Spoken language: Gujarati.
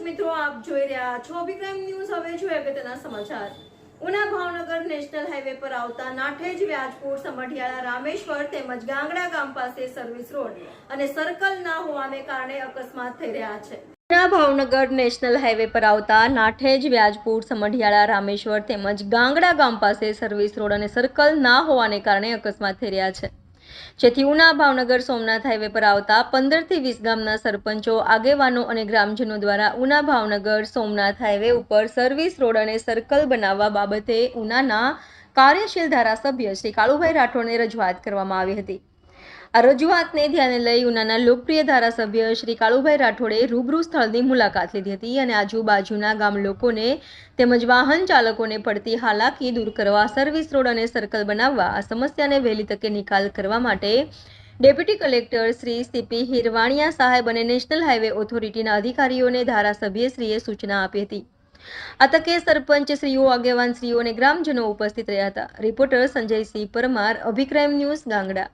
મિત્રો, આપ જોઈ રહ્યા છો અભિક્રમ ન્યૂઝ। હવે જોઈએ અગત્યના સમાચાર। ઉના ભાવનગર નેશનલ હાઈવે પર આવતા નાઠેજ, વ્યાજપુર, સમઢિયાળા, રામેશ્વર તેમજ ગાંગડા ગામ પાસે સર્વિસ રોડ અને સર્કલ ના હોવાને કારણે અકસ્માત થઈ રહ્યા છે। ઉના ભાવનગર નેશનલ હાઈવે પર આવતા નાઠેજ, વ્યાજપુર, સમઢિયાળા, રામેશ્વર તેમજ ગાંગડા ગામ પાસે સર્વિસ રોડ અને સર્કલ ના હોવાને કારણે અકસ્માત થઈ રહ્યા છે, જેથી ઉના ભાવનગર સોમનાથ હાઈવે પર આવતા 15 થી 20 ગામના સરપંચો, આગેવાનો અને ગ્રામજનો દ્વારા ઉના ભાવનગર સોમનાથ હાઈવે ઉપર સર્વિસ રોડ અને સર્કલ બનાવવા બાબતે ઉનાના કાર્યશીલ ધારાસભ્ય શ્રી કાળુભાઈ રાઠોડને રજૂઆત કરવામાં આવી હતી। આ રજૂઆતને ધ્યાને લઈ ઉનાના લોકપ્રિય ધારાસભ્ય શ્રી કાળુભાઈ રાઠોડે રૂબરૂ સ્થળની મુલાકાત લીધી હતી અને આજુબાજુના ગામ લોકોને તેમજ વાહન ચાલકોને પડતી હાલાકી દૂર કરવા, સર્વિસ રોડ અને સર્કલ બનાવવા, આ સમસ્યાને વહેલી તકે નિકાલ કરવા માટે deputy collector Shri CP Hirvaniya સાહેબ અને નેશનલ હાઈવે ઓથોરિટીના અધિકારીઓને ધારાસભ્યશ્રીએ સૂચના આપી હતી। આ તકે સરપંચશ્રીઓ, આગેવાનશ્રીઓ અને ગ્રામજનો ઉપસ્થિત રહ્યા હતા। Reporter Sanjaysinh Parmar, Abhi Crime news, Gangda.